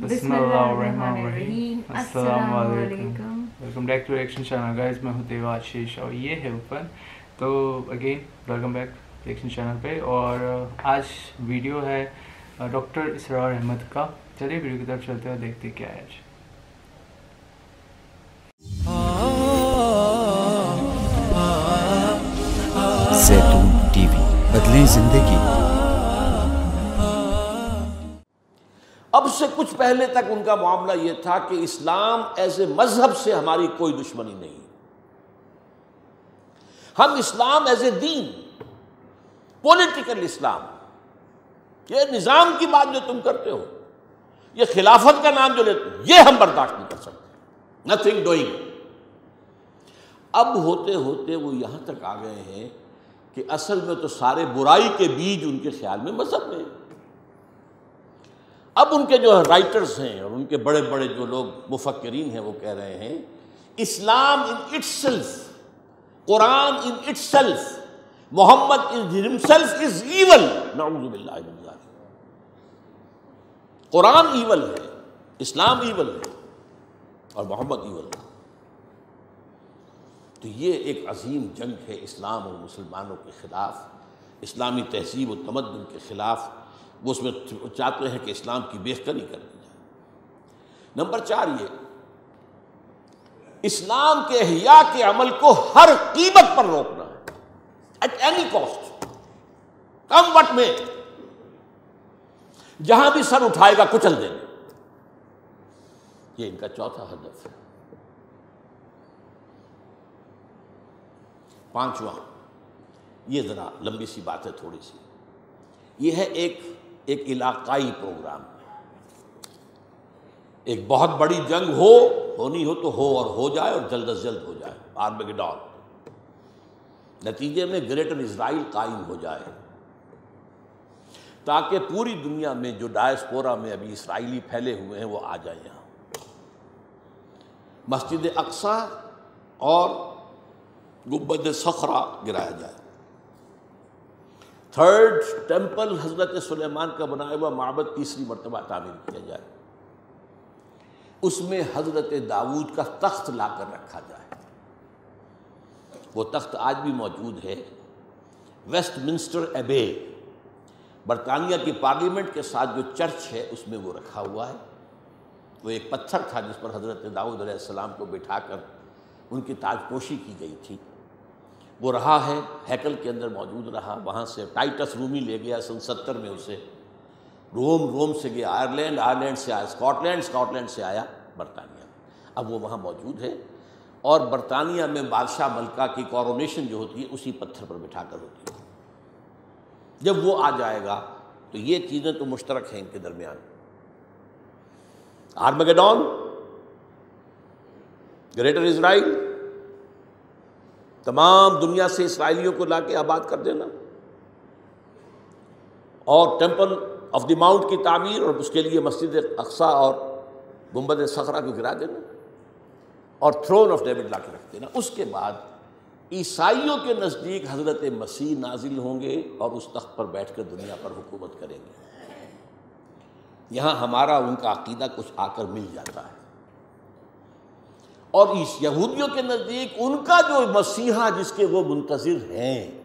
बिस्मिल्लाहिर्रहमानिर्रहीम। अस्सलाम अस्सलामुअलैकुम। Welcome back to reaction channel guys, मैं हूँ देवा आशीष और ये है ओपन। तो again welcome back reaction channel पे। और आज वीडियो है डॉक्टर इसरार अहमद का। चलिए वीडियो की तरफ चलते हैं, देखते क्या है आज। ज़ैतून टीवी, बदलें जिंदगी। अब से कुछ पहले तक उनका मामला यह था कि इस्लाम एज ए मजहब से हमारी कोई दुश्मनी नहीं, हम इस्लाम एज ए दीन, पॉलिटिकल इस्लाम, ये निज़ाम की बात जो तुम करते हो, ये खिलाफत का नाम जो लेते हो, ये हम बर्दाश्त नहीं कर सकते। Nothing doing. अब होते होते वो यहां तक आ गए हैं कि असल में तो सारे बुराई के बीज उनके ख्याल में मजहब में। अब उनके जो राइटर्स हैं और उनके बड़े बड़े जो लोग मुफक्किरीन हैं वो कह रहे हैं Islam in itself, Quran in itself, Mohammad in himself is evil. नऊज़ु बिल्लाहि मिन ज़ालिक। कुरान ईवल है, इस्लाम ईवल है और मोहम्मद ईवल है। तो ये एक अजीम जंग है इस्लाम और मुसलमानों के खिलाफ, इस्लामी तहजीब और तमद्दुन के खिलाफ। वो उसमें चाहते हैं कि इस्लाम की बेखतरी कर दी जाए। नंबर 4, ये इस्लाम के इह्या के अमल को हर कीमत पर रोकना है, at any cost, come what may, जहां भी सर उठाएगा कुचल देना। ये इनका चौथा हदफ है। 5वां, ये जरा लंबी सी बात है थोड़ी सी, ये है एक इलाकाई प्रोग्राम। एक बहुत बड़ी जंग होनी हो तो हो और हो जाए और जल्द अज जल्द हो जाए, आर्मेगेडॉन। नतीजे में ग्रेटर इजराइल कायम हो जाए ताकि पूरी दुनिया में जो डायस्पोरा में अभी इसराइली फैले हुए हैं वो आ जाए यहाँ। मस्जिद अक्सा और गुंबद सखरा गिराया जाए। 3rd टेम्पल हजरत सुलेमान का बनाया हुआ माबद तीसरी मरतबा तामीर किया जाए। उसमें हजरत दाऊद का तख्त लाकर रखा जाए। वो तख्त आज भी मौजूद है, वेस्टमिंस्टर एबे, बरतानिया की पार्लियामेंट के साथ जो चर्च है उसमें वो रखा हुआ है। वो एक पत्थर था जिस पर हजरत दाऊद अलैहिस्सलाम को बिठाकर उनकी ताजपोशी की गई थी। वो रहा है, हैकल के अंदर मौजूद रहा। वहाँ से टाइटस रूमी ले गया सन 70 में उसे, रोम से गया आयरलैंड, आयरलैंड से आया स्कॉटलैंड, स्कॉटलैंड से आया बरतानिया। अब वो वहाँ मौजूद है और बरतानिया में बादशाह मलका की कॉरोनेशन जो होती है उसी पत्थर पर बिठा कर होती है। जब वो आ जाएगा तो ये चीज़ें तो मुश्तरक हैं इनके दरमियान। आर्मेगेडॉन, ग्रेटर इजराइल, तमाम दुनिया से इसराइलियों को लाके आबाद कर देना, और टेम्पल ऑफ द माउंट की तामीर और उसके लिए मस्जिद अक्सा और गुंबद सखरा को गिरा देना और थ्रोन ऑफ डेविड ला के रख देना। उसके बाद ईसाइयों के नज़दीक हज़रत मसीह नाजिल होंगे और उस तख्त पर बैठकर दुनिया पर हुकूमत करेंगे। यहाँ हमारा उनका अकीदा कुछ आकर मिल जाता है। और इस यहूदियों के नज़दीक उनका जो मसीहा जिसके वो मुंतज़िर हैं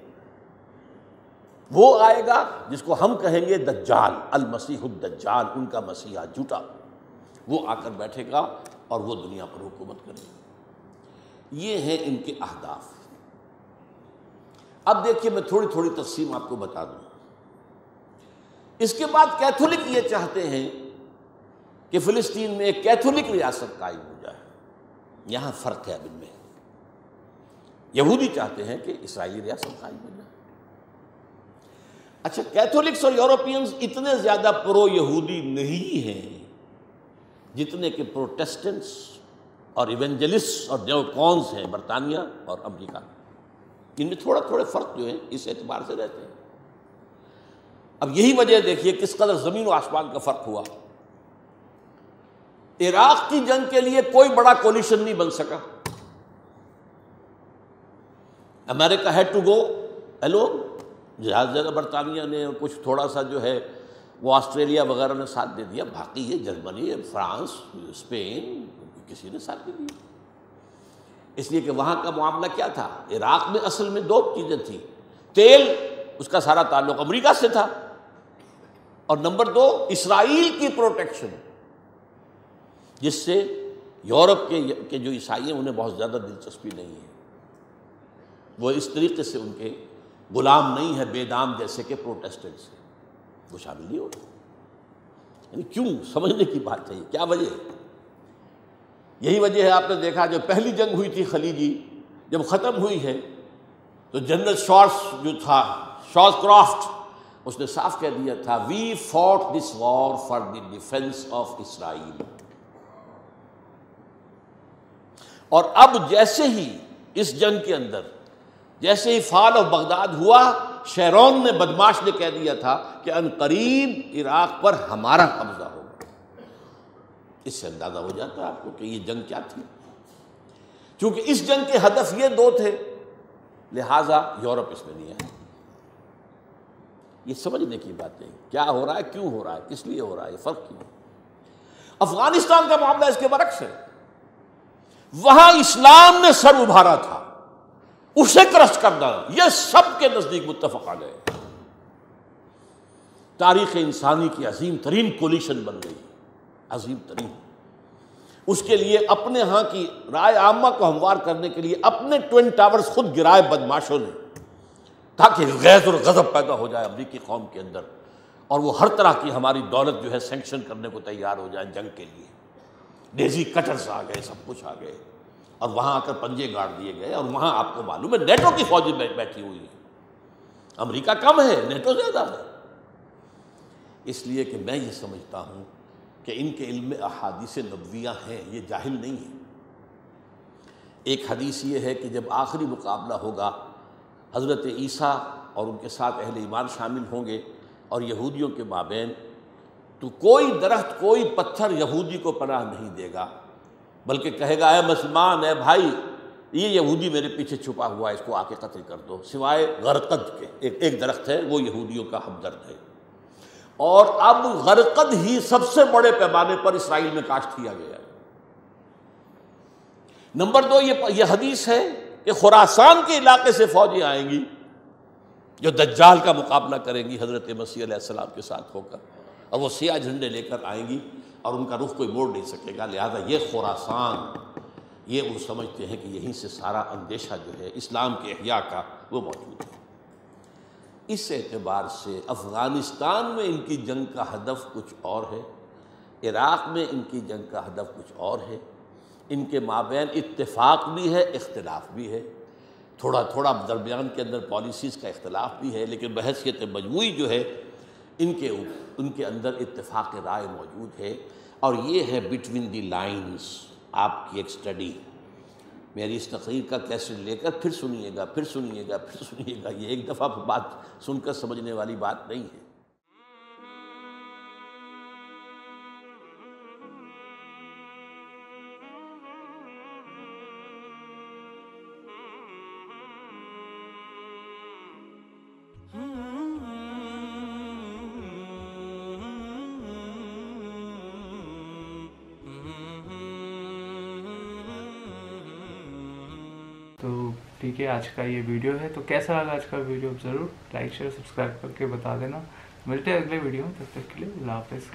वो आएगा, जिसको हम कहेंगे दज्जाल, अल मसीहुद दज्जाल, उनका मसीहा झूठा, वो आकर बैठेगा और वो दुनिया पर हुकूमत करेगा। ये हैं इनके अहदाफ। अब देखिए मैं थोड़ी थोड़ी तफसील आपको बता दूं। इसके बाद कैथोलिक ये चाहते हैं कि फ़िलिस्तीन में एक कैथोलिक रियासत कायम हो जाए। यहाँ फ़र्क है अब इनमें। यहूदी चाहते हैं कि इस्राएली रियासत कायम हो जाए। अच्छा, कैथोलिक्स और यूरोपियंस इतने ज़्यादा प्रो यहूदी नहीं हैं जितने कि प्रोटेस्टेंट्स और इवेंजलिस्ट और नेओकॉन्स हैं बरतानिया और अमेरिका। इनमें थोड़े फ़र्क जो है इस एतबार से रहते हैं। अब यही वजह देखिए किस कदर ज़मीन और आसमान का फ़र्क हुआ। इराक की जंग के लिए कोई बड़ा कोलिशन नहीं बन सका। America had to go alone. ज़्यादा बरतानिया ने कुछ थोड़ा सा जो है وہ آسٹریلیا وغیرہ نے ساتھ دے دیا، باقی یہ جرمنی، فرانس، اسپین، کسی نے ساتھ نہیں دیا۔ اس لیے کہ وہاں کا معاملہ کیا تھا، عراق میں اصل میں دو چیزیں تھیں، تیل، اس کا سارا تعلق امریکہ سے تھا، اور نمبر دو اسرائیل کی پروٹیکشن، جس سے یورپ کے جو عیسائی ہیں انہیں بہت زیادہ دلچسپی نہیں ہے، وہ اس طریقے سے ان کے غلام نہیں ہے بے دام جیسے کہ پروٹیسٹنٹ سے، وہ شامل نہیں ہوتے۔ یعنی کیوں، سمجھنے کی بات ہے، کیا وجہ ہے؟ یہی وجہ ہے، آپ نے دیکھا جو پہلی جنگ ہوئی تھی خلیجی، جب ختم ہوئی ہے تو جنرل شارس کرافٹ اس نے صاف کہہ دیا تھا، we fought this war for the defence of Israel. اور اب جیسے ہی اس جنگ کے اندر جیسے ہی فال آف بغداد ہوا، شیرون نے، بدماش نے کہہ دیا تھا کہ ان قریب عراق پر ہمارا قبضہ ہوگا۔ اس سے اندازہ ہو جاتا ہے آپ کو کہ یہ جنگ کیا تھی۔ چونکہ اس جنگ کے ہدف یہ دو تھے، لہٰذا یورپ اس میں نہیں آیا۔ یہ سمجھنے کی بات نہیں، کیا ہو رہا ہے، کیوں ہو رہا ہے، کس لیے ہو رہا ہے، یہ فرق کیوں۔ افغانستان کا معاملہ اس کے برعکس ہے، وہاں اسلام نے سر ابھارا تھا، اسے کرس کرنا یہ سب کے نزدیک متفق علیہ ہے۔ تاریخ انسانی کی عظیم ترین کولیشن بن گئی، عظیم ترین۔ اس کے لیے اپنے ہاں کی رائے عامہ کو ہموار کرنے کے لیے اپنے ٹوئن ٹاورز خود گرائے بدماشوں نے، تاکہ غیظ اور غضب پیدا ہو جائے امریکی قوم کے اندر، اور وہ ہر طرح کی ہماری دولت جو ہے سینکشن کرنے کو تیار ہو جائے جنگ کے لیے۔ ڈیزی کٹرز آ گئے، سب کچھ آ گئے، اور وہاں آ کر پنجے گاڑ دیے گئے، اور وہاں آپ کو معلوم ہے نیٹو کی فوجیں بیٹھی ہوئی ہیں، امریکہ کم ہے، نیٹو زیادہ ہے۔ اس لیے کہ میں یہ سمجھتا ہوں کہ ان کے علم میں احادیث نبویہ ہیں، یہ جاہل نہیں ہیں۔ ایک حدیث یہ ہے کہ جب آخری مقابلہ ہوگا، حضرت عیسیٰ اور ان کے ساتھ اہل ایمان شامل ہوں گے اور یہودیوں کے مابین، تو کوئی درخت، کوئی پتھر یہودی کو پناہ نہیں دے گا، بلکہ کہے گا اے مسلمان، اے بھائی، یہ یہودی میرے پیچھے چھپا ہوا ہے، اس کو آ کے قتل کر دو، سوائے غرقد کے، ایک درخت ہے وہ یہودیوں کا ہمدرد ہے۔ اور اب غرقد ہی سب سے بڑے پیمانے پر اسرائیل میں کاشت کیا گیا ہے۔ نمبر دو، یہ حدیث ہے کہ خراسان کے علاقے سے فوجیں آئیں گی جو دجال کا مقابلہ کریں گی حضرت مسیح علیہ السلام کے ساتھ ہو کر، اور وہ سیاہ جھنڈے لے کر آئیں گی، اور ان کا رخ کوئی موڑ نہیں سکے گا۔ لہذا یہ خراسان، یہ وہ سمجھتے ہیں کہ یہیں سے سارا اندیشہ جو ہے اسلام کے احیاء کا وہ موجود ہے۔ اس اعتبار سے افغانستان میں ان کی جنگ کا ہدف کچھ اور ہے، عراق میں ان کی جنگ کا ہدف کچھ اور ہے۔ ان کے مابین اتفاق بھی ہے، اختلاف بھی ہے، تھوڑا تھوڑا درمیان کے اندر پالیسیز کا اختلاف بھی ہے، لیکن بحیثیت مجموعی جو ہے ان کے اندر اتفاق رائے موجود ہے۔ اور یہ ہے بٹوین دی لائنز آپ کی ایک سٹڈی۔ میری اس تقریر کا کیسٹ لے کر پھر سنیے گا، پھر سنیے گا، پھر سنیے گا، یہ ایک دفعہ بات سن کر سمجھنے والی بات نہیں ہے۔ تو ٹھیک ہے، آج کا یہ ویڈیو ہے، تو کیسا لگا آج کا ویڈیو ضرور لائک شیئر سبسکرائب کر کے بتا دینا۔ ملتے ہیں اگلے ویڈیو میں، تب تک کے لیے اللہ حافظ۔